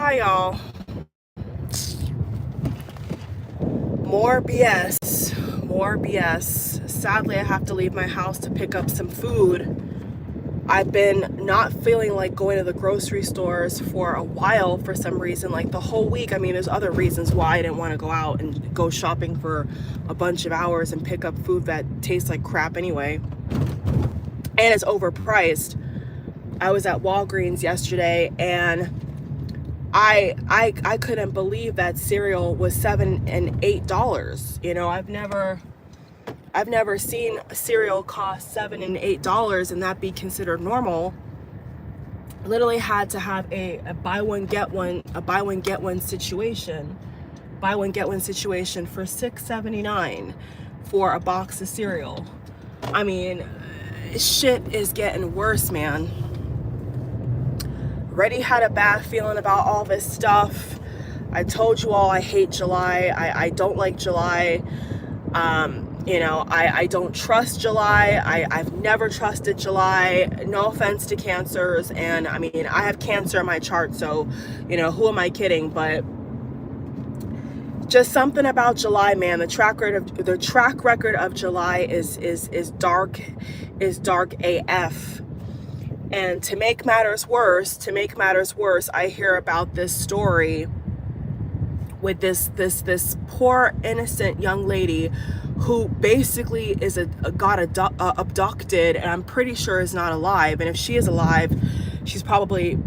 Hi, y'all. More BS. More BS. Sadly, I have to leave my house to pick up some food. I've been not feeling like going to the grocery stores for a while for some reason, like the whole week. I mean, there's other reasons why I didn't want to go out and go shopping for a bunch of hours and pick up food that tastes like crap anyway. And it's overpriced. I was at Walgreens yesterday and I couldn't believe that cereal was $7 and $8. You know, I've never seen cereal cost $7 and $8 and that be considered normal. Literally had to have a buy one get one situation for $6.79 for a box of cereal. I mean, shit is getting worse, man. Already had a bad feeling about all this stuff. I told you all I hate July. I don't like July. You know, I don't trust July. I've never trusted July. No offense to cancers. And I mean, I have cancer in my chart, so, you know, who am I kidding? But just something about July, man. The track record of July is dark AF. And to make matters worse, I hear about this story with this poor innocent young lady who basically got abducted, and I'm pretty sure is not alive. And if she is alive, she's probably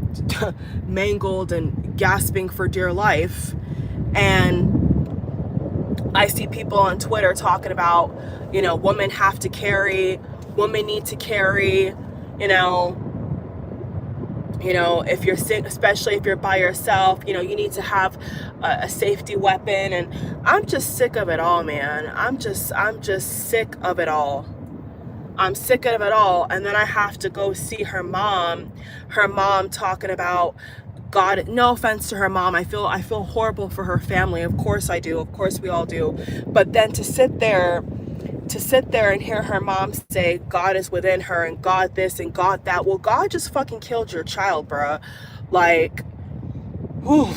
mangled and gasping for dear life. And I see people on Twitter talking about, you know, women have to carry, women need to carry, you know, if you're sick, especially if you're by yourself, you know, you need to have a safety weapon. And I'm just sick of it all, man. I'm just sick of it all. I'm sick of it all. And then I have to go see her mom talking about God. No offense to her mom. I feel horrible for her family. Of course I do. Of course we all do. But then to sit there and hear her mom say God is within her and God this and God that. Well, God just fucking killed your child, bruh. Like, whew.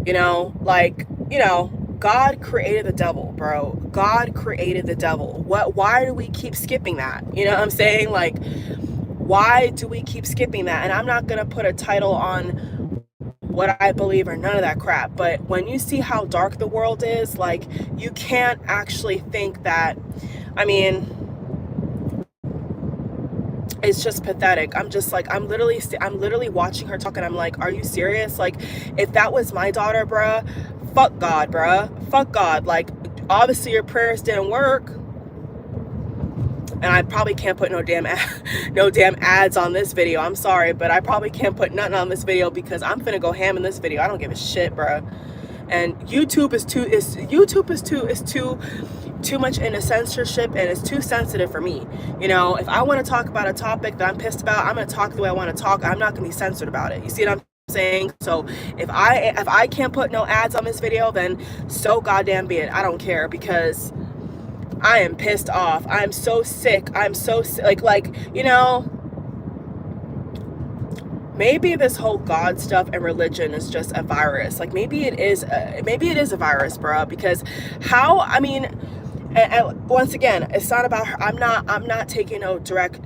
You know, like, you know, God created the devil, bro. God created the devil. Why do we keep skipping that? You know what I'm saying? Like, why do we keep skipping that? And I'm not going to put a title on what I believe or none of that crap. But when you see how dark the world is, like, you can't actually think that, I mean, it's just pathetic. I'm just like, I'm literally watching her talk and I'm like, are you serious? Like, if that was my daughter, bruh, fuck God, bruh. Fuck God. Like, obviously your prayers didn't work. And I probably can't put no damn ads on this video. I'm sorry, but I probably can't put nothing on this video because I'm finna go ham in this video. I don't give a shit, bruh. And YouTube is too much into censorship, and it's too sensitive for me. You know, if I want to talk about a topic that I'm pissed about, I'm gonna talk the way I want to talk. I'm not gonna be censored about it. You see what I'm saying? So if I can't put no ads on this video, then so goddamn be it. I don't care, because I am pissed off. I'm so sick. I'm so sick. Like, you know, maybe this whole God stuff and religion is just a virus. Like, maybe it is a virus, bro. Because how, I mean, and once again, it's not about her. I'm not taking no direct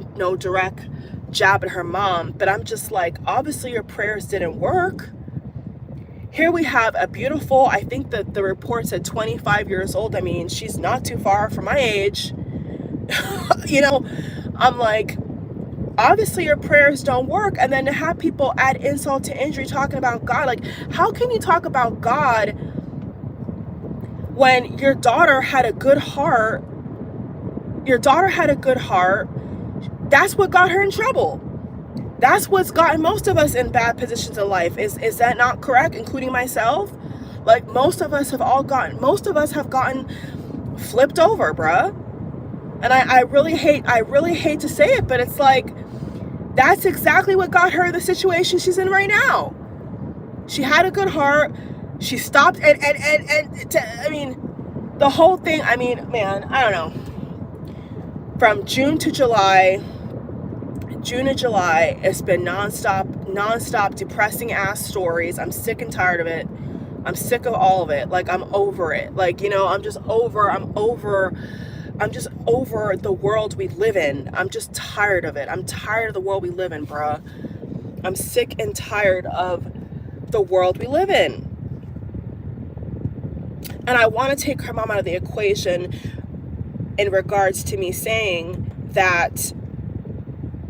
jab at her mom, but I'm just like, obviously your prayers didn't work. Here we have a beautiful, I think that the report said 25 years old. I mean, she's not too far from my age. You know, I'm like, obviously your prayers don't work. And then to have people add insult to injury talking about God, like, how can you talk about God when your daughter had a good heart? Your daughter had a good heart. That's what got her in trouble. That's what's gotten most of us in bad positions in life. Is that not correct? Including myself? Like, most of us have gotten flipped over, bruh. And I really hate to say it, but it's like, that's exactly what got her the situation she's in right now. She had a good heart. She stopped I mean, the whole thing, I mean, man, I don't know. From June to July, it's been nonstop nonstop depressing ass stories. I'm sick and tired of it. I'm sick of all of it. Like, I'm over it. Like, you know, I'm just over the world we live in. I'm just tired of it. I'm tired of the world we live in, bruh. I'm sick and tired of the world we live in. And I want to take her mom out of the equation in regards to me saying that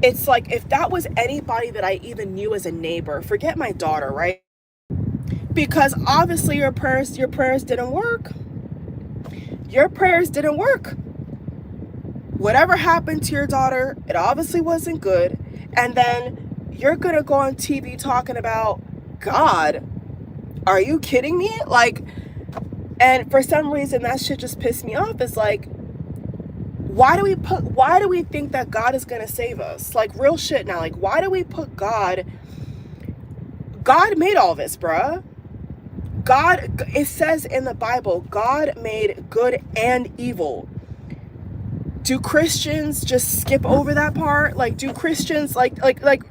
it's like, if that was anybody that I even knew as a neighbor, forget my daughter, right? Because obviously your prayers didn't work. Your prayers didn't work. Whatever happened to your daughter, it obviously wasn't good. And then you're going to go on TV talking about God. Are you kidding me? Like, and for some reason that shit just pissed me off. It's like, why do we think that God is going to save us? Like, real shit now. Like, why do we put God made all this, bruh. God, it says in the Bible, God made good and evil. Do Christians just skip over that part? Like, do Christians like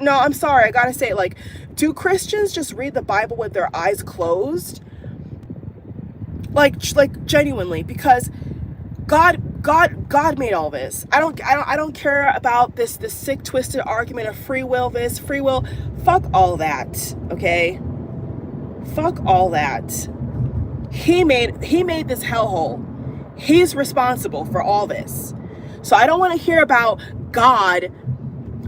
no, I'm sorry, I gotta say it, like, do Christians just read the Bible with their eyes closed? Like genuinely, because God made all this. I don't care about this sick, twisted argument of free will, free will. Fuck all that, okay? Fuck all that. He made this hellhole. He's responsible for all this. So I don't want to hear about God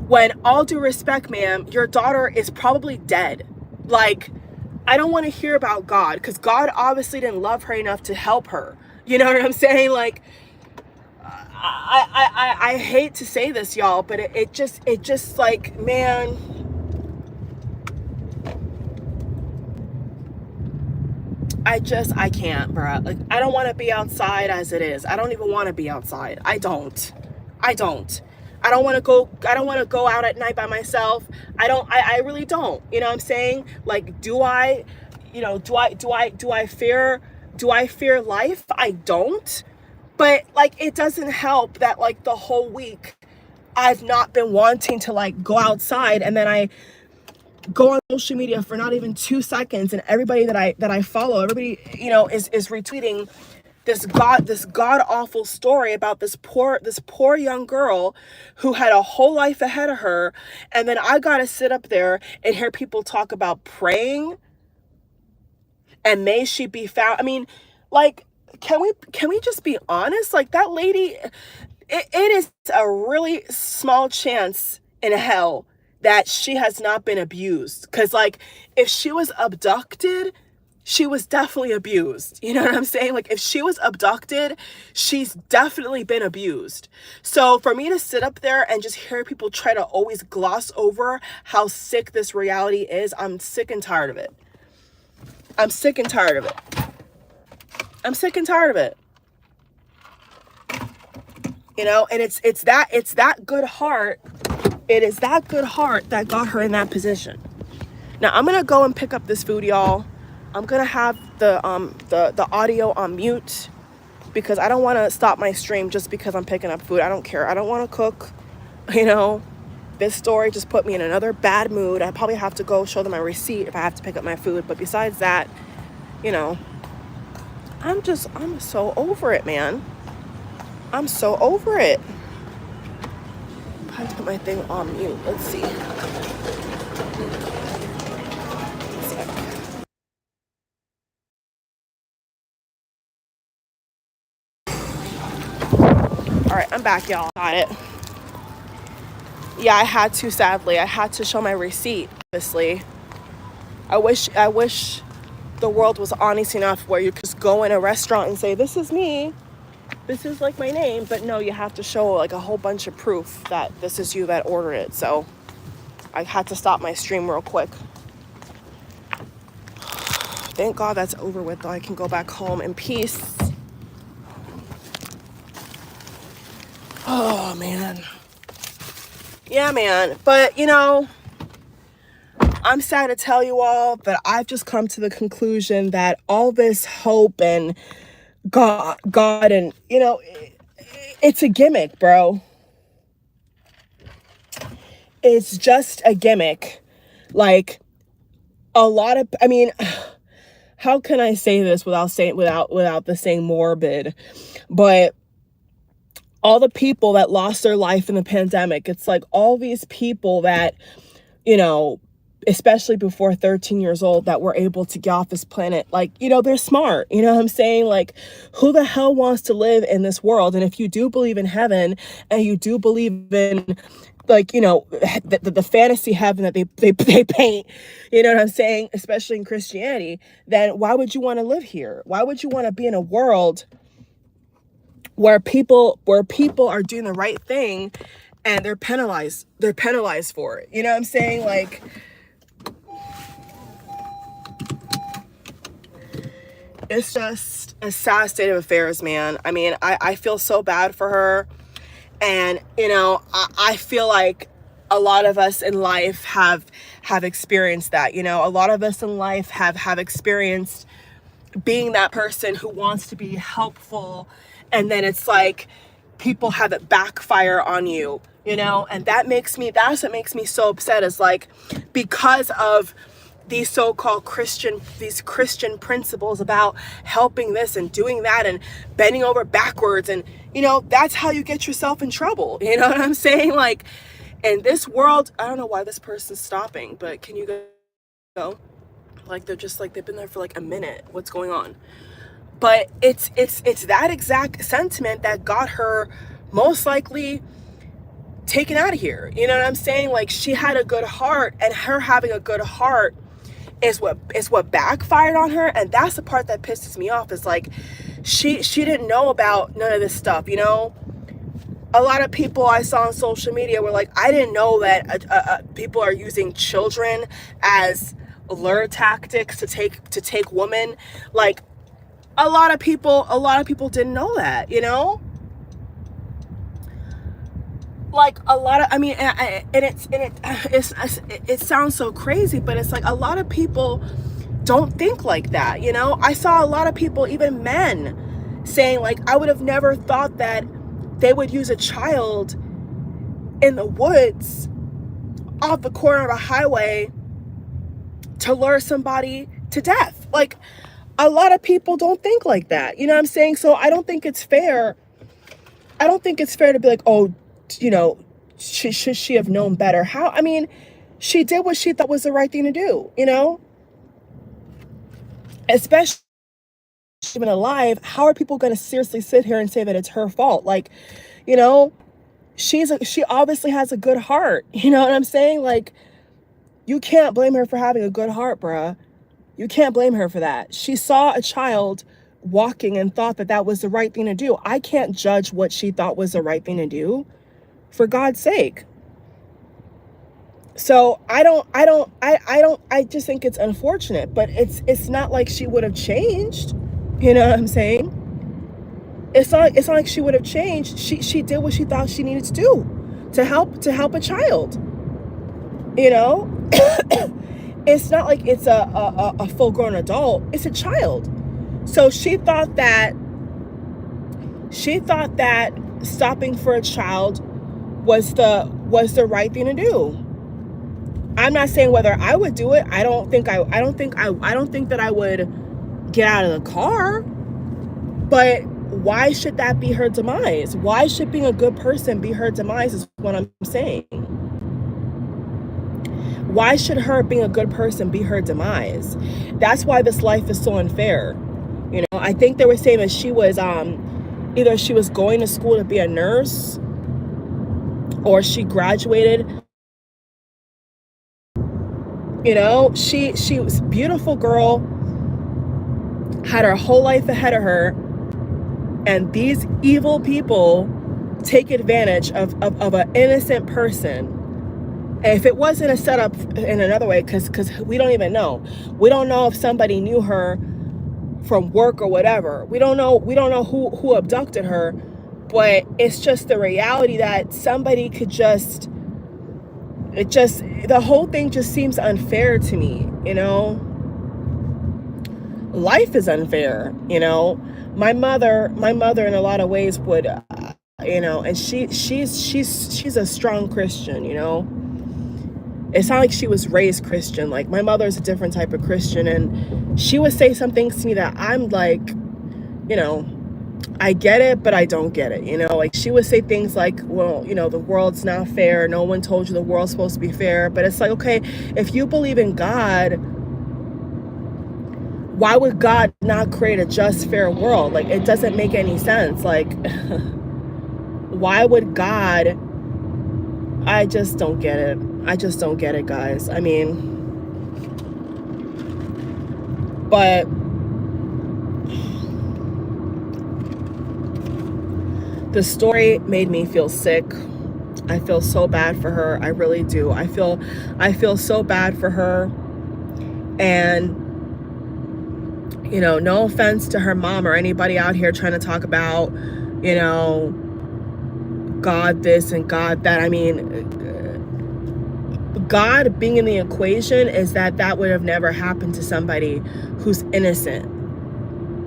when, all due respect, ma'am, your daughter is probably dead. Like, I don't want to hear about God, because God obviously didn't love her enough to help her. You know what I'm saying? Like, I hate to say this, y'all, but it just like, man, I can't, bruh. Like, I don't want to be outside as it is. I don't even want to be outside. I don't want to go out at night by myself. I really don't. You know what I'm saying? Like, do I fear life? I don't. But, like, it doesn't help that, like, the whole week I've not been wanting to, like, go outside, and then I go on social media for not even 2 seconds, and everybody that I follow, everybody, you know, is retweeting this god awful story about this poor young girl who had a whole life ahead of her. And then I gotta sit up there and hear people talk about praying and may she be found. I mean, like, can we just be honest? Like, that lady, it is a really small chance in hell that she has not been abused. Because, like, if she was abducted, she was definitely abused. You know what I'm saying? Like, if she was abducted, she's definitely been abused. So for me to sit up there and just hear people try to always gloss over how sick this reality is, I'm sick and tired of it. I'm sick and tired of it. You know, and it's that good heart. It is that good heart that got her in that position. Now I'm gonna go and pick up this food, y'all. I'm gonna have the audio on mute because I don't want to stop my stream just because I'm picking up food. I don't care. I don't want to cook. You know, this story just put me in another bad mood. I probably have to go show them my receipt if I have to pick up my food. But besides that, you know, I'm so over it, man. I'm so over it. I have to put my thing on mute. Let's see. All right, I'm back, y'all. Got it. Yeah, I had to, sadly. I had to show my receipt, obviously. I wish the world was honest enough where you just go in a restaurant and say, this is me. This is, like, my name. But no, you have to show, like, a whole bunch of proof that this is you that ordered it. So I had to stop my stream real quick. Thank God that's over with, though. I can go back home in peace. Oh, man. Yeah, man. But, you know, I'm sad to tell you all, but I've just come to the conclusion that all this hope and God and, you know, it's a gimmick, bro. It's just a gimmick. Like, a lot of, I mean, how can I say this without the saying morbid? But all the people that lost their life in the pandemic, it's like all these people that, you know, especially before 13 years old, that were able to get off this planet, like, you know, they're smart. You know what I'm saying? Like, who the hell wants to live in this world? And if you do believe in heaven, and you do believe in, like, you know, the fantasy heaven that they paint, you know what I'm saying, especially in Christianity, then why would you want to live here? Why would you want to be in a world where people are doing the right thing and they're penalized for it? You know what I'm saying? Like, it's just a sad state of affairs, man. I mean, I feel so bad for her. And, you know, I feel like a lot of us in life have experienced that. You know, a lot of us in life have experienced being that person who wants to be helpful, and then it's like people have it backfire on you, you know? And that's what makes me so upset, is like, because of these so-called Christian principles about helping this and doing that and bending over backwards, and, you know, that's how you get yourself in trouble. You know what I'm saying? Like, in this world, I don't know why this person's stopping, but can you go? Like, they're just like, they've been there for like a minute. What's going on? But it's that exact sentiment that got her most likely taken out of here. You know what I'm saying? Like, she had a good heart, and her having a good heart is what backfired on her. And that's the part that pisses me off, is like, she didn't know about none of this stuff, you know? A lot of people I saw on social media were like, I didn't know that people are using children as lure tactics to take women. Like, a lot of people didn't know that, you know? Like, a lot of, I mean, it sounds so crazy, but it's like, a lot of people don't think like that, you know? I saw a lot of people, even men, saying like, I would have never thought that they would use a child in the woods off the corner of a highway to lure somebody to death. Like, a lot of people don't think like that, you know what I'm saying? So I don't think it's fair to be like, oh, you know, should she have known better? How? I mean, she did what she thought was the right thing to do, you know? Especially even alive, how are people going to seriously sit here and say that it's her fault? Like, you know, she obviously has a good heart, you know what I'm saying? Like, you can't blame her for having a good heart, bruh. You can't blame her for that. She saw a child walking and thought that that was the right thing to do. I can't judge what she thought was the right thing to do, for God's sake. So I just think it's unfortunate, but it's not like she would have changed. You know what I'm saying? It's not like she would have changed. She did what she thought she needed to do to help a child. You know? It's not like it's a full-grown adult. It's a child. So she thought that stopping for a child was the right thing to do. I'm not saying whether I would do it. I don't think that I would get out of the car. But why should that be her demise? Why should being a good person be her demise, is what I'm saying. Why should her being a good person be her demise? That's why this life is so unfair. You know, I think they were saying that she was either she was going to school to be a nurse, or she graduated. You know, she was a beautiful girl, had her whole life ahead of her, and these evil people take advantage of an innocent person. And if it wasn't a setup in another way, because we don't even know. We don't know if somebody knew her from work or whatever. We don't know who abducted her, but it's just the reality that somebody could the whole thing just seems unfair to me, you know? Life is unfair, you know? My mother in a lot of ways would, you know, and she's a strong Christian, you know? It's not like she was raised Christian. Like, my mother's a different type of Christian, and she would say some things to me that I'm like, you know, I get it, but I don't get it. You know, like, she would say things like, well, you know, the world's not fair. No one told you the world's supposed to be fair. But it's like, okay, if you believe in God, why would God not create a just, fair world? Like, it doesn't make any sense. Like, why would God? I just don't get it. I just don't get it, guys. I mean, but the story made me feel sick. I feel so bad for her. I really do. I feel so bad for her. And, you know, no offense to her mom or anybody out here trying to talk about, you know, God this and God that. I mean, God being in the equation is that would have never happened to somebody who's innocent.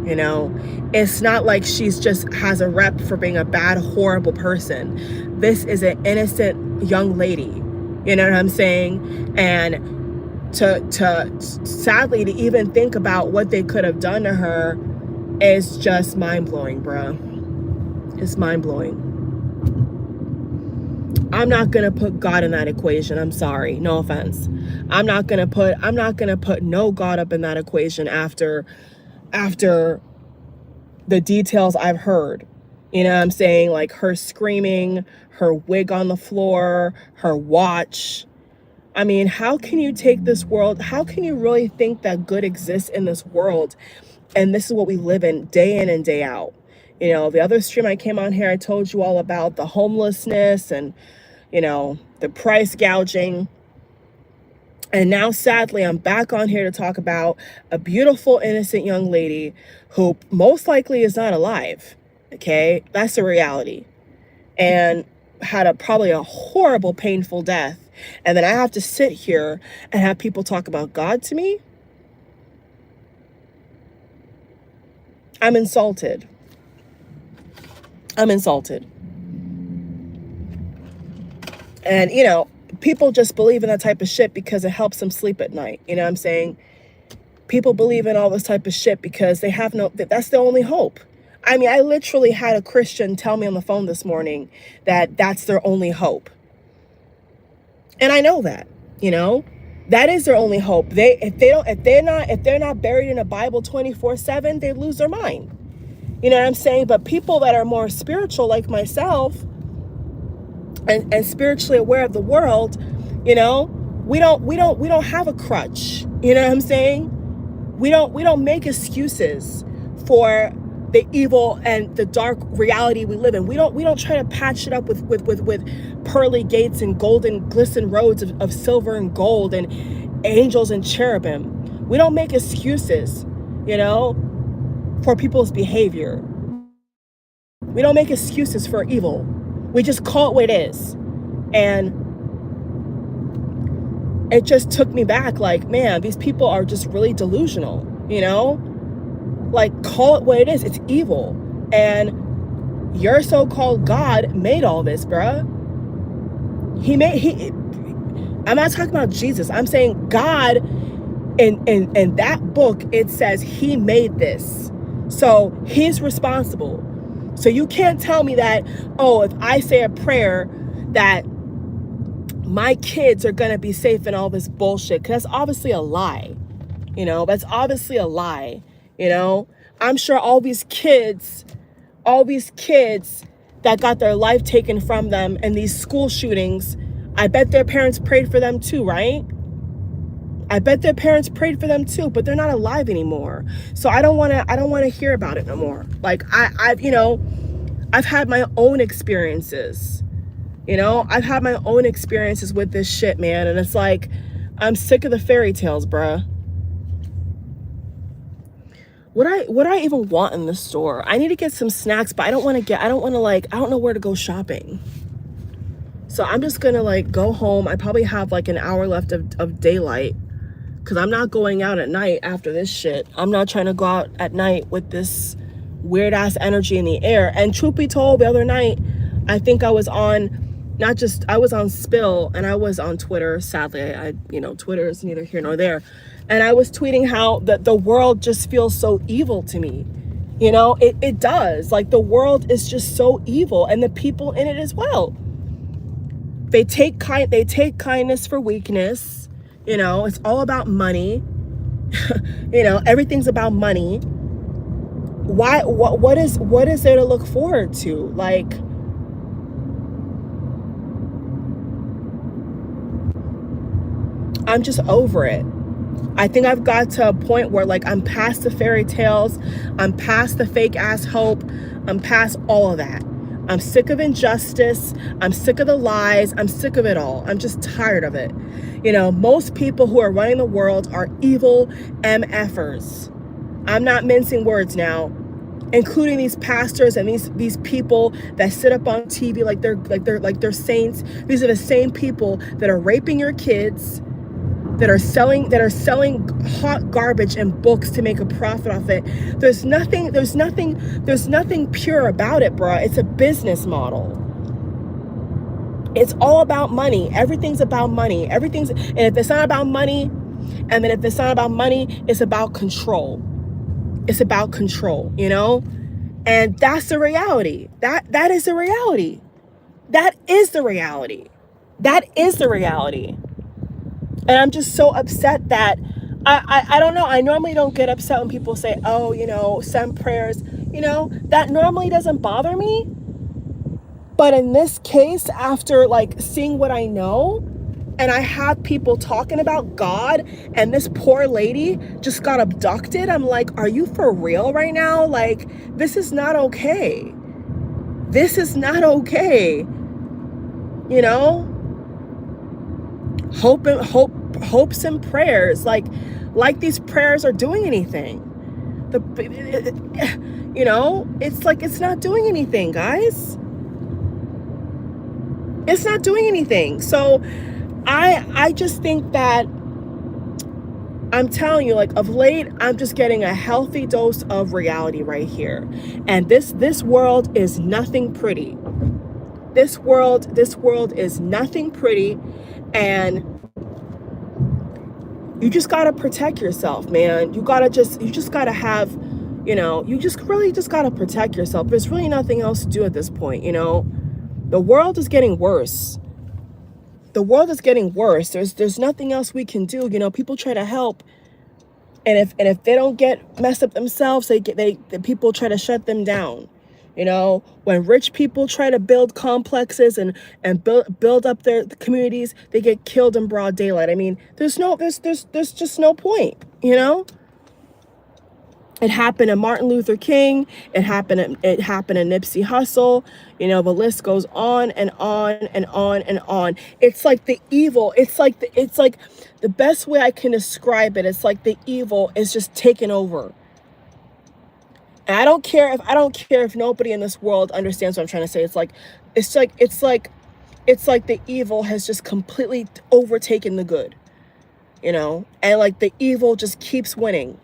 You know, it's not like she's just has a rep for being a bad, horrible person. This is an innocent young lady. You know what I'm saying? And to sadly, to even think about what they could have done to her is just mind-blowing, bruh. It's mind-blowing. I'm not gonna put God in that equation. I'm sorry, no offense. I'm not gonna put no God up in that equation after the details I've heard. You know what I'm saying? Like, her screaming, her wig on the floor, her watch. I mean, how can you take this world? How can you really think that good exists in this world? And this is what we live in and day out. You know, the other stream I came on here, I told you all about the homelessness and, you know, the price gouging. And now, sadly, I'm back on here to talk about a beautiful, innocent young lady who most likely is not alive. Okay, that's the reality. And had probably a horrible, painful death. And then I have to sit here and have people talk about God to me? I'm insulted. I'm insulted. And, you know, people just believe in that type of shit because it helps them sleep at night. You know what I'm saying? People believe in all this type of shit because they have that's their only hope. I mean, I literally had a Christian tell me on the phone this morning that that's their only hope. And I know that, you know, that is their only hope. If they're not buried in a Bible 24/7, they lose their mind. You know what I'm saying? But people that are more spiritual like myself and spiritually aware of the world, you know, we don't have a crutch. You know what I'm saying? We don't make excuses for the evil and the dark reality we live in. We don't try to patch it up with pearly gates and golden glisten roads of silver and gold and angels and cherubim. We don't make excuses, you know, for people's behavior. We don't make excuses for evil. We just call it what it is. And it just took me back, like, man, these people are just really delusional, you know? Like, call it what it is. It's evil. And your so-called God made all this, bruh. I'm not talking about Jesus. I'm saying God, in that book, it says he made this. So he's responsible. So you can't tell me that, oh, if I say a prayer that my kids are going to be safe in all this bullshit, because that's obviously a lie. You know, that's obviously a lie. You know, I'm sure all these kids that got their life taken from them in these school shootings, I bet their parents prayed for them too, right? I bet their parents prayed for them too, but they're not alive anymore. So I don't want to hear about it no more. Like, I've had my own experiences. You know, I've had my own experiences with this shit, man. And it's like, I'm sick of the fairy tales, bruh. What I even want in the store? I need to get some snacks, but I don't want to I don't know where to go shopping. So I'm just gonna like go home. I probably have like an hour left of daylight, because I'm not going out at night after this shit. I'm not trying to go out at night with this weird ass energy in the air. And truth be told, the other night, I think I was on not just, I was on Spill and I was on Twitter. Sadly, Twitter is neither here nor there. And I was tweeting how the world just feels so evil to me. It does. Like, the world is just so evil, and the people in it as well. They take kindness for weakness. It's all about money. Everything's about money. Why? What is there to look forward to? Like, I'm just over it. I think I've got to a point where, like, I'm past the fairy tales. I'm past the fake ass hope. I'm past all of that. I'm sick of injustice. I'm sick of the lies. I'm sick of it all. I'm just tired of it. Most people who are running the world are evil MFers. I'm not mincing words now, including these pastors and these people that sit up on TV like they're saints. These are the same people that are raping your kids, that are selling hot garbage and books to make a profit off it. There's nothing pure about it, bruh. It's a business model. It's all about money. Everything's about money. And if it's not about money, and then if it's not about money, it's about control. It's about control, And that's the reality. That is the reality. That is the reality. That is the reality. And I'm just so upset that I don't know. I normally don't get upset when people say, oh, send prayers. That normally doesn't bother me. But in this case, after like seeing what I know, and I have people talking about God, and this poor lady just got abducted, I'm like, are you for real right now? Like, this is not okay. This is not okay. Hopes and prayers, like these prayers are doing anything. It's like, it's not doing anything, guys. It's not doing anything. So I just think that, I'm telling you, like, of late, I'm just getting a healthy dose of reality right here. And this world is nothing pretty. This world is nothing pretty. And you just got to protect yourself, man. You just got to have, you just really got to protect yourself. There's really nothing else to do at this point, The world is getting worse. The world is getting worse. There's nothing else we can do. People try to help, and if they don't get messed up themselves, the people try to shut them down. When rich people try to build complexes and build up their communities, they get killed in broad daylight. I mean, there's just no point. It happened to Martin Luther King. It happened to Nipsey Hussle. The list goes on and on and on and on. It's like the evil. It's like the best way I can describe it. It's like the evil is just taken over. And I don't care if nobody in this world understands what I'm trying to say. It's like the evil has just completely overtaken the good. And like the evil just keeps winning.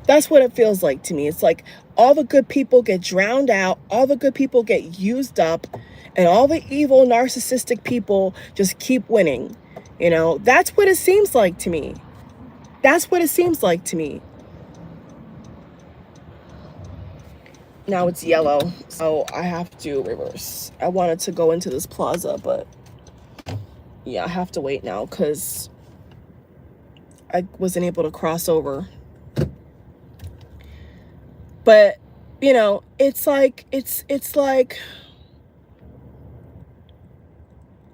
That's what it feels like to me. It's like all the good people get drowned out, all the good people get used up, and all the evil, narcissistic people just keep winning. That's what it seems like to me. That's what it seems like to me. Now it's yellow, so I have to reverse. I wanted to go into this plaza, but yeah, I have to wait now because I wasn't able to cross over. But, it's like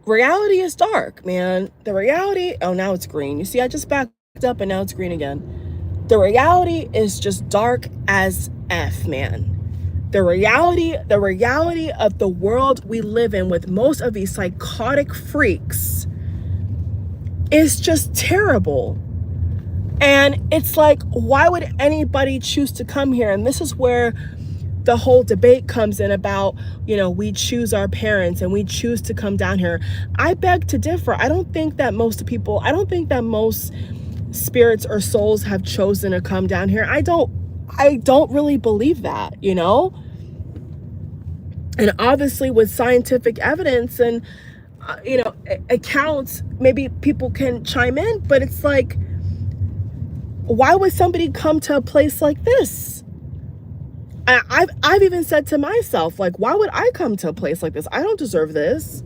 reality is dark, man. The reality, oh, now it's green. You see, I just backed up and now it's green again. The reality is just dark as F, man. The reality of the world we live in with most of these psychotic freaks is just terrible. And it's like, why would anybody choose to come here? And this is where the whole debate comes in about, we choose our parents and we choose to come down here. I beg to differ. I don't think that most spirits or souls have chosen to come down here. I don't really believe that, And obviously with scientific evidence and, accounts, maybe people can chime in, but it's like, why would somebody come to a place like this? I've even said to myself, like, why would I come to a place like this? I don't deserve this.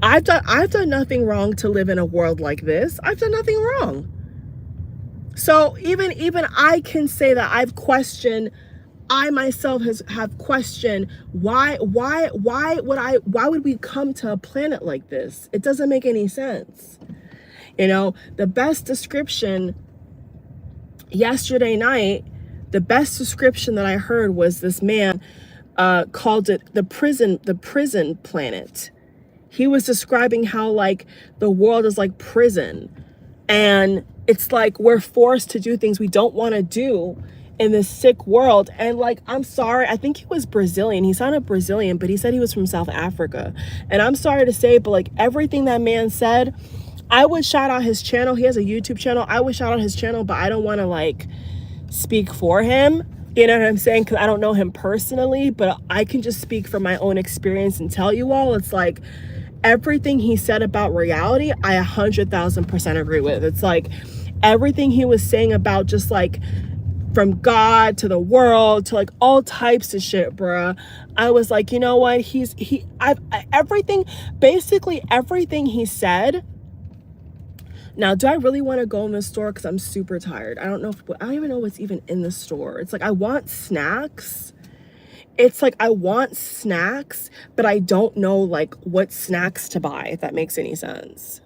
I've done nothing wrong to live in a world like this. I've done nothing wrong. So even I can say that I myself have questioned why would we come to a planet like this? It doesn't make any sense. The best description yesterday night, the best description that I heard was this man called it the prison planet. He was describing how like the world is like prison, and it's like we're forced to do things we don't want to do in this sick world. And like, I'm sorry, I think he was Brazilian. He sounded Brazilian, but he said he was from South Africa. And I'm sorry to say, but like everything that man said, I would shout out his channel. He has a YouTube channel. I would shout out his channel, but I don't want to like speak for him. You know what I'm saying? Because I don't know him personally, but I can just speak from my own experience and tell you all, it's like everything he said about reality, I 100,000% agree with. It's like everything he was saying about just like from God to the world to like all types of shit, bruh. I was like, you know what? Basically everything he said. Now, do I really want to go in the store? Because I'm super tired. I don't even know what's even in the store. It's like, I want snacks. But I don't know like what snacks to buy, if that makes any sense.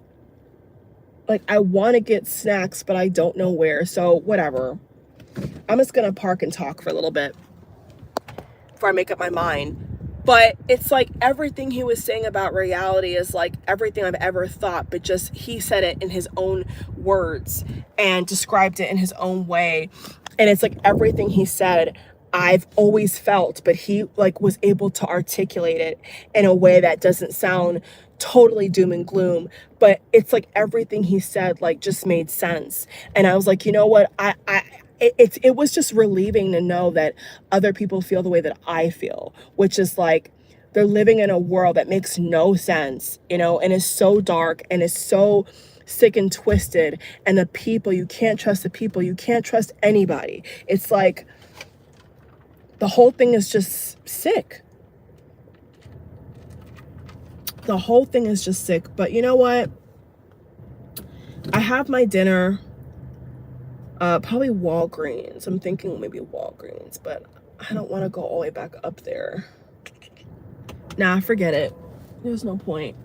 Like, I want to get snacks, but I don't know where. So whatever. I'm just going to park and talk for a little bit before I make up my mind. But it's like everything he was saying about reality is like everything I've ever thought, but just he said it in his own words and described it in his own way. And it's like everything he said, I've always felt, but he like was able to articulate it in a way that doesn't sound totally doom and gloom, but it's like everything he said like just made sense. And I was like, you know what? It was just relieving to know that other people feel the way that I feel, which is like they're living in a world that makes no sense, and is so dark and is so sick and twisted. And the people, you can't trust the people. You can't trust anybody. It's like the whole thing is just sick. The whole thing is just sick. But you know what? I have my dinner. Probably Walgreens. I'm thinking maybe Walgreens, but I don't want to go all the way back up there. Nah, forget it. There's no point.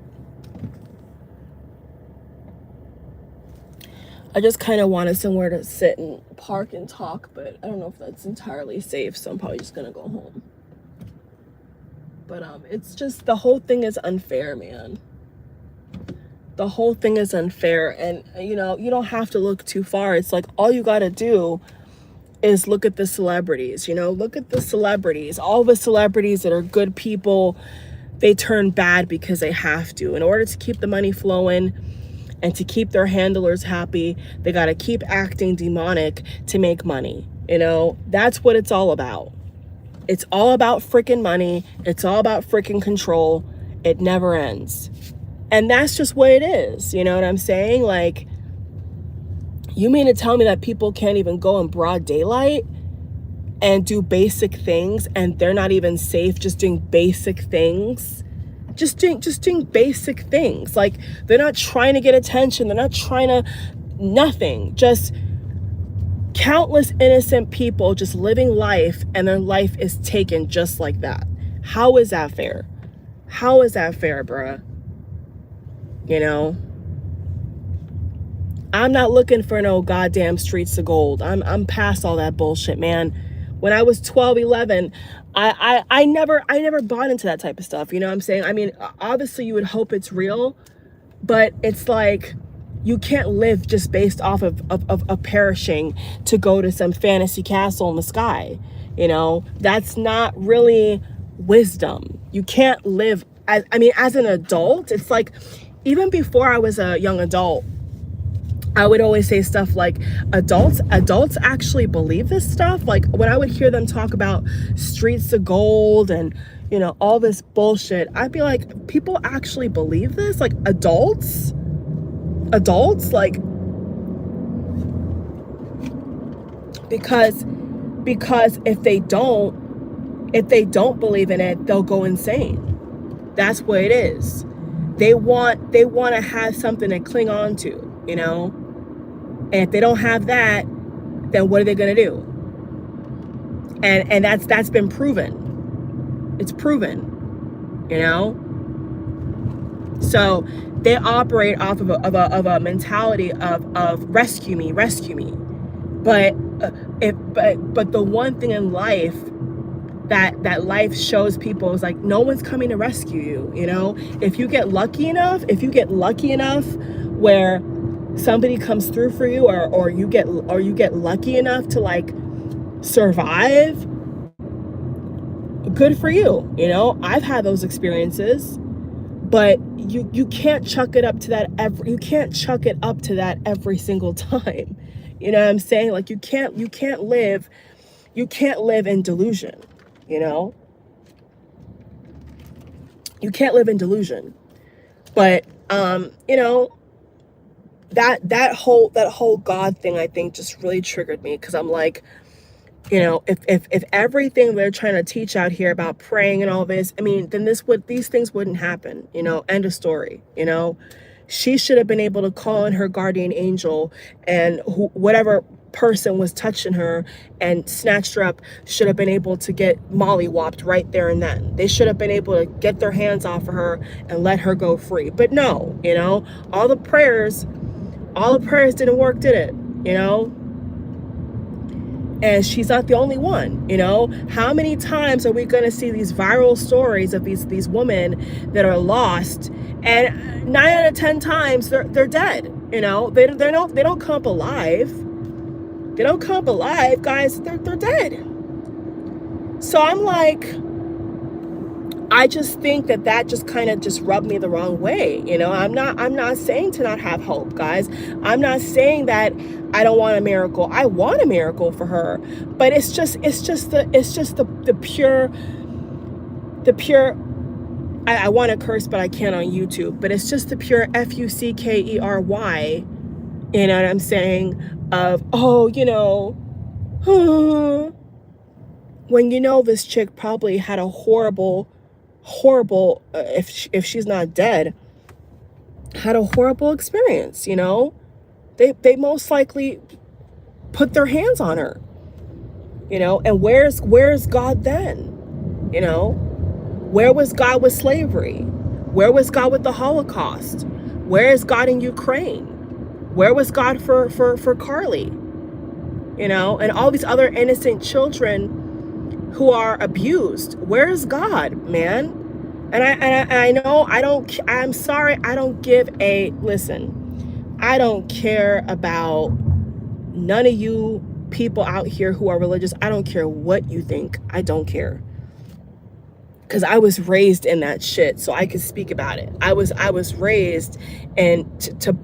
I just kind of wanted somewhere to sit and park and talk, but I don't know if that's entirely safe, so I'm probably just gonna go home. But it's just, the whole thing is unfair, man. The whole thing is unfair. And you don't have to look too far. It's like all you got to do is look at the celebrities. Look at the celebrities. All the celebrities that are good people, they turn bad because they have to. In order to keep the money flowing and to keep their handlers happy, they got to keep acting demonic to make money. That's what it's all about. It's all about freaking money. It's all about freaking control. It never ends. And that's just what it is. You know what I'm saying? Like, you mean to tell me that people can't even go in broad daylight and do basic things, and they're not even safe just doing basic things? Just doing basic things. Like, they're not trying to get attention. They're not trying to nothing. Just countless innocent people just living life, and their life is taken just like that. How is that fair? How is that fair, bruh? I'm not looking for no goddamn streets of gold. I'm past all that bullshit, man. When I was 12, 11, I never bought into that type of stuff. You know what I'm saying? I mean, obviously you would hope it's real, but it's like, you can't live just based off of perishing to go to some fantasy castle in the sky. That's not really wisdom. You can't live as an adult. It's like, even before I was a young adult, I would always say stuff like adults actually believe this stuff. Like when I would hear them talk about streets of gold and, you know, all this bullshit, I'd be like, people actually believe this? Like adults, like, because if they don't believe in it, they'll go insane. That's what it is. They want to have something to cling on to, you know? And if they don't have that, then what are they going to do? And that's been proven. It's proven, you know? So they operate off of a mentality of rescue me. But the one thing in life that life shows people is like, no one's coming to rescue you, you know? If you get lucky enough where somebody comes through for you, or you get lucky enough to like survive, good for you, you know? I've had those experiences, but you can't chuck it up to that every single time. You know what I'm saying? Like you can't live in delusion, you know? You can't live in delusion. But you know, that whole God thing, I think, just really triggered me, because I'm like, you know, if everything they're trying to teach out here about praying and all this, I mean, then these things wouldn't happen, you know. End of story, you know. She should have been able to call in her guardian angel, and whatever person was touching her and snatched her up should have been able to get mollywopped right there and then. They should have been able to get their hands off of her and let her go free. But no, you know, all the prayers didn't work, did it? You know? And she's not the only one, you know? How many times are we going to see these viral stories of these women that are lost, and 9 out of 10 times they're dead, you know? They don't come up alive. They don't come up alive, guys. They're dead. So I'm like, I just think that just kind of just rubbed me the wrong way, you know. I'm not saying to not have hope, guys. I'm not saying that I don't want a miracle. I want a miracle for her, but it's just the pure. I want to curse, but I can't on YouTube. But it's just the pure FUCKERY. You know what I'm saying? Of, oh, you know, when you know this chick probably had a horrible, if she's not dead, had a horrible experience, you know? They most likely put their hands on her, you know? And where's God then? You know? Where was God with slavery? Where was God with the Holocaust? Where is God in Ukraine? Where was God for Carlee? You know, and all these other innocent children who are abused. Where is God, man? And I know I'm sorry, I don't give a listen. I don't care about none of you people out here who are religious. I don't care what you think. I don't care. Because I was raised in that shit, so I could speak about it. I was raised and to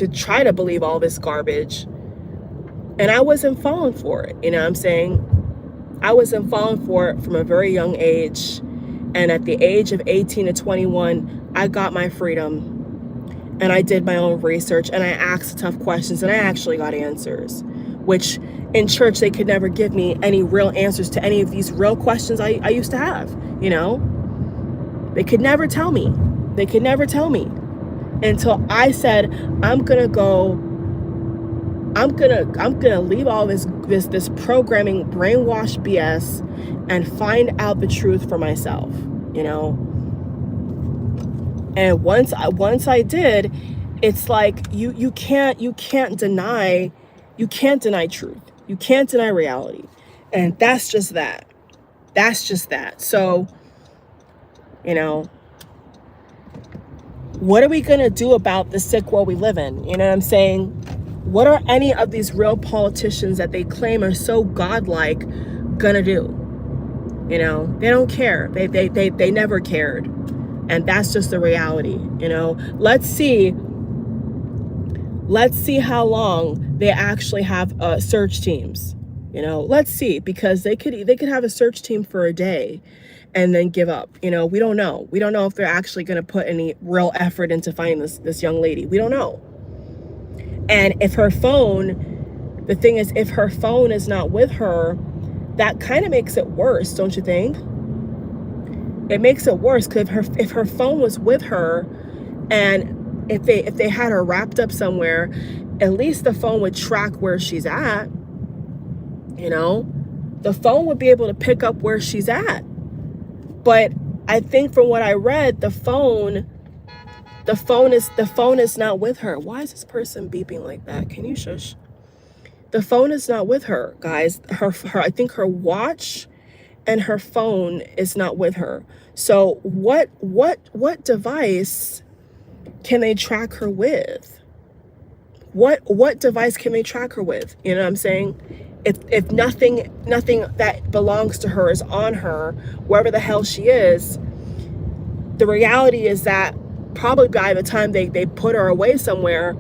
try to believe all this garbage, and I wasn't falling for it. You know what I'm saying? I wasn't falling for it from a very young age, and at the age of 18 to 21, I got my freedom, and I did my own research, and I asked tough questions, and I actually got answers, which in church they could never give me any real answers to any of these real questions I used to have, you know? They could never tell me. They could never tell me until I said, I'm gonna leave all this programming, brainwash BS, and find out the truth for myself, you know? And once I did, it's like you can't deny truth. You can't deny reality. And that's just that. So, you know, what are we going to do about the sick world we live in? You know what I'm saying? What are any of these real politicians that they claim are so godlike gonna do? You know, they don't care. They never cared. And that's just the reality, you know. Let's see Let's see how long they actually have search teams. You know, let's see, because they could have a search team for a day and then give up. You know, we don't know. We don't know if they're actually going to put any real effort into finding this young lady. We don't know. And if her phone, the thing is, if her phone is not with her, that kind of makes it worse, don't you think? It makes it worse, because if her phone was with her, and if they had her wrapped up somewhere, at least the phone would track where she's at. You know, the phone would be able to pick up where she's at. But I think from what I read, the phone is not with her. Why is this person beeping like that? Can you shush? The phone is not with her, guys. Her I think her watch and her phone is not with her. So what device can they track her with? What device can they track her with? You know what I'm saying? If nothing that belongs to her is on her, wherever the hell she is, the reality is that probably by the time they put her away somewhere,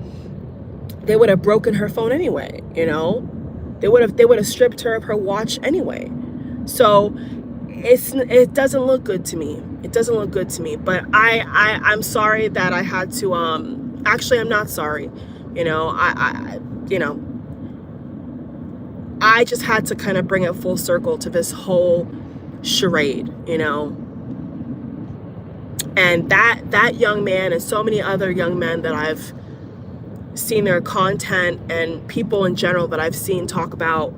they would have broken her phone anyway. You know, they would have stripped her of her watch anyway. So it doesn't look good to me. It doesn't look good to me. But I'm sorry that I had to actually, I'm not sorry. You know, I just had to kind of bring it full circle to this whole charade, you know. And that young man and so many other young men that I've seen their content, and people in general that I've seen talk about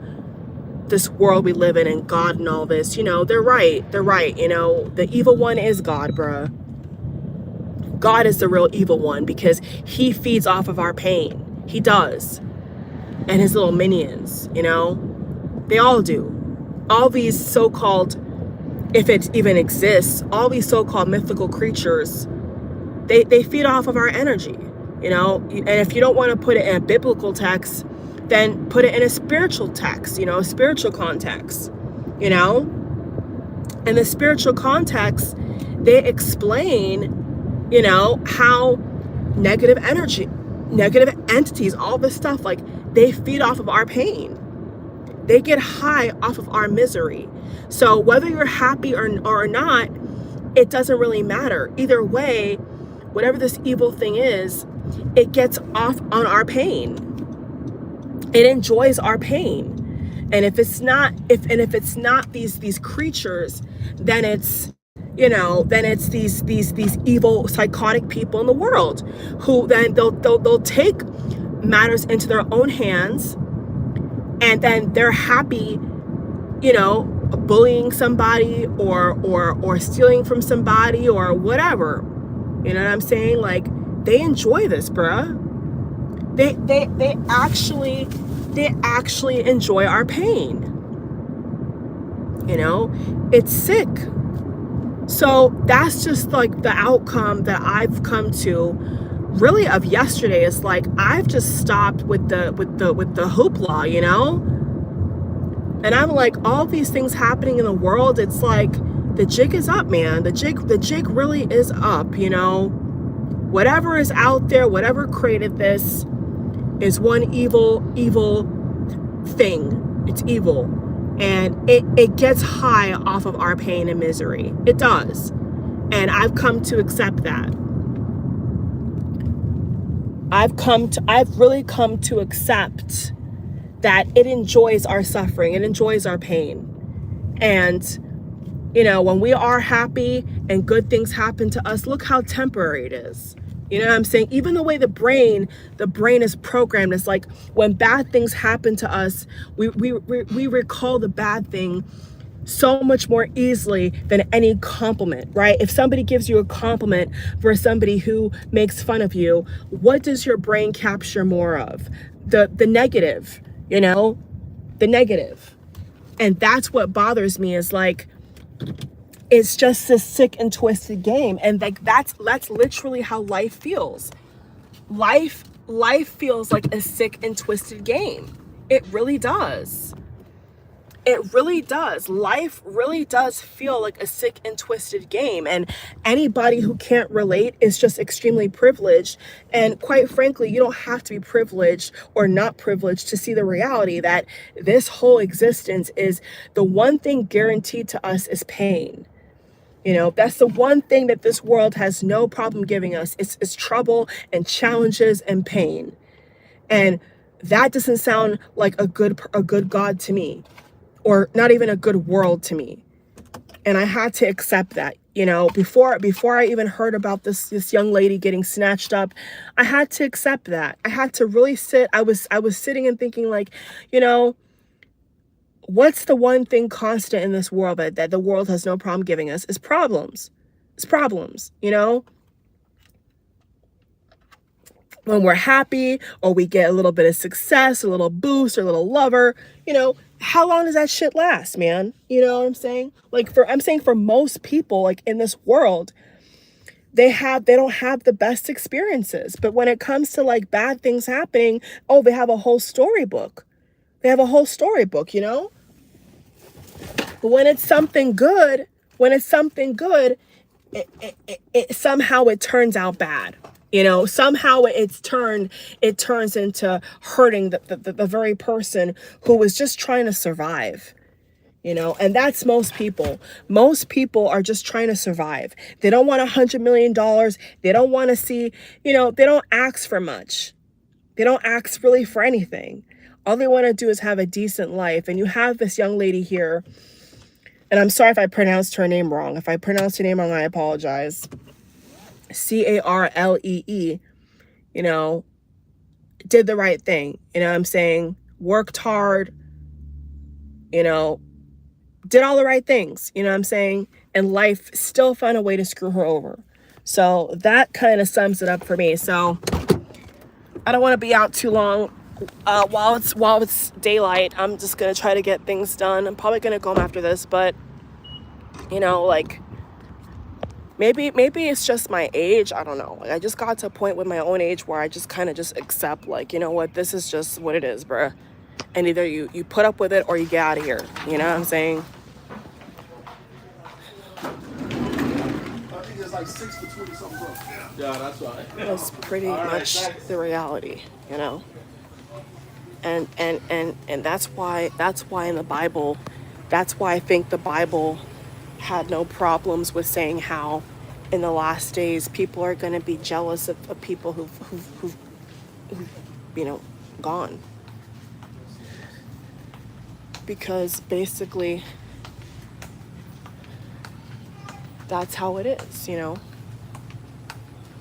this world we live in and God and all this, you know, they're right. You know, the evil one is God, bruh. God is the real evil one, because he feeds off of our pain. He does. And his little minions, you know, they all do. All these so-called, if it even exists, all these so-called mythical creatures, they feed off of our energy, you know. And if you don't want to put it in a biblical text, then put it in a spiritual text, you know, a spiritual context, you know. In the spiritual context, they explain, you know, how negative energy, negative entities, all this stuff, like, they feed off of our pain. They get high off of our misery. So whether you're happy or not, it doesn't really matter. Either way, whatever this evil thing is, it gets off on our pain. It enjoys our pain. And if it's not these creatures, then it's, you know, then it's these evil psychotic people in the world who then they'll take matters into their own hands, and then they're happy, you know, bullying somebody or stealing from somebody or whatever. You know what I'm saying? Like, they enjoy this, bruh. They actually enjoy our pain. You know, it's sick. So that's just like the outcome that I've come to really of yesterday. Is like, I've just stopped with the hoopla, you know? And I'm like, all these things happening in the world, it's like the jig is up, man. The jig really is up, you know? Whatever is out there, whatever created this is one evil thing. It's evil. And it gets high off of our pain and misery. It does. And I've come to accept that. I've really come to accept that it enjoys our suffering. It enjoys our pain. And, you know, when we are happy and good things happen to us, look how temporary it is. You know what I'm saying? Even the way the brain is programmed, it's like when bad things happen to us, we recall the bad thing so much more easily than any compliment, right? If somebody gives you a compliment for somebody who makes fun of you, what does your brain capture more of? The negative, you know, the negative. And that's what bothers me, is like, it's just this sick and twisted game. And like, that's literally how life feels. Life feels like a sick and twisted game. It really does. It really does. Life really does feel like a sick and twisted game. And anybody who can't relate is just extremely privileged. And quite frankly, you don't have to be privileged or not privileged to see the reality that this whole existence is the one thing guaranteed to us is pain. You know, that's the one thing that this world has no problem giving us. It's trouble and challenges and pain. And that doesn't sound like a good God to me, or not even a good world to me. And I had to accept that, you know, before I even heard about this young lady getting snatched up. I had to accept that. I had to really sit. I was sitting and thinking, like, you know, what's the one thing constant in this world that the world has no problem giving us is problems. It's problems, you know? When we're happy or we get a little bit of success, a little boost, or a little lover, you know, how long does that shit last, man? You know what I'm saying? Like, I'm saying for most people, like in this world, they don't have the best experiences. But when it comes to like bad things happening, oh, they have a whole storybook. They have a whole storybook, you know? But when it's something good, it somehow it turns out bad. You know, somehow it turns into hurting the very person who was just trying to survive. You know, and that's most people. Most people are just trying to survive. They don't want $100 million. They don't want to see, you know, they don't ask for much. They don't ask really for anything. All they want to do is have a decent life. And you have this young lady here, and I'm sorry if I pronounced her name wrong. If I pronounced her name wrong, I apologize. Carlee, you know, did the right thing. You know what I'm saying? Worked hard, you know, did all the right things, you know what I'm saying? And life still found a way to screw her over. So that kind of sums it up for me. So I don't want to be out too long. While it's daylight, I'm just going to try to get things done. I'm probably going to go home after this, but you know, like, maybe it's just my age. I don't know. Like, I just got to a point with my own age where I just kind of just accept, like, you know what, this is just what it is, bruh. And either you put up with it or you get out of here. You know what I'm saying? I think it's like 6 for 20 something, bro. Yeah, that's right. That's pretty much the reality, you know. And that's why in the Bible, that's why I think the Bible had no problems with saying how in the last days people are going to be jealous of people who've you know, gone. Because basically that's how it is, you know.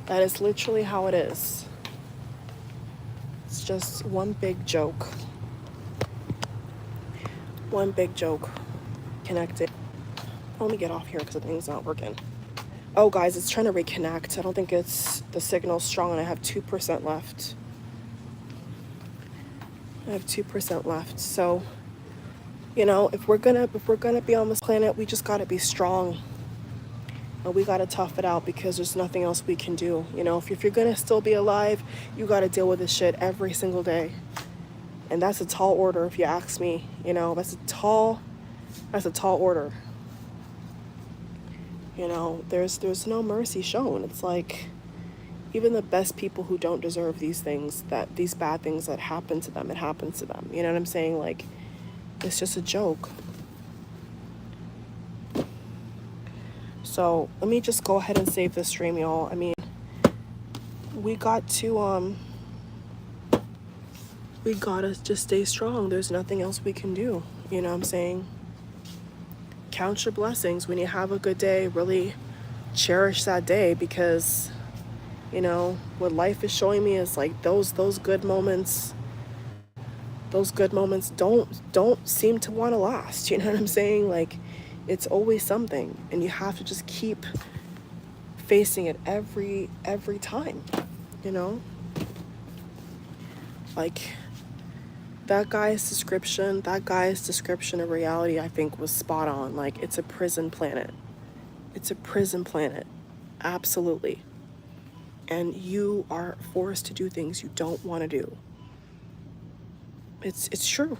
That is literally how it is. It's just one big joke. One big joke connected. Let me get off here because the thing's not working. Oh, guys, it's trying to reconnect. I don't think the signal's strong, and I have 2% left. I have 2% left. So, you know, if we're gonna be on this planet, we just gotta be strong. And we gotta tough it out because there's nothing else we can do. You know, if you're gonna still be alive, you gotta deal with this shit every single day. And that's a tall order, if you ask me. You know, that's a tall order. You know, there's no mercy shown. It's like even the best people who don't deserve these bad things that happen to them, it happens to them. You know what I'm saying? Like, it's just a joke. So let me just go ahead and save this stream, y'all. I mean, we gotta just stay strong. There's nothing else we can do. You know what I'm saying? Count your blessings. When you have a good day, really cherish that day, because, you know, what life is showing me is like those good moments don't seem to want to last. You know what I'm saying? Like, it's always something, and you have to just keep facing it every time, you know? Like, that guy's description of reality, I think, was spot on. Like, it's a prison planet. It's a prison planet. Absolutely. And you are forced to do things you don't want to do. It's true.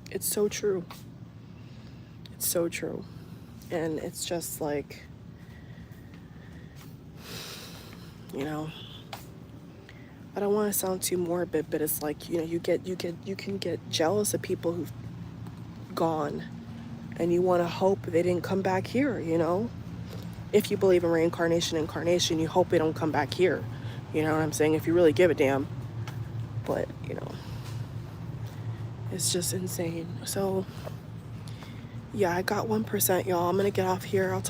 It's so true. It's so true. And it's just like, you know, I don't want to sound too morbid, but it's like, you know, you can get jealous of people who've gone, and you want to hope they didn't come back here, you know? If you believe in reincarnation, incarnation, you hope they don't come back here. You know what I'm saying? If you really give a damn. But, you know, it's just insane. So, yeah, I got 1%, y'all. I'm going to get off here. I'll talk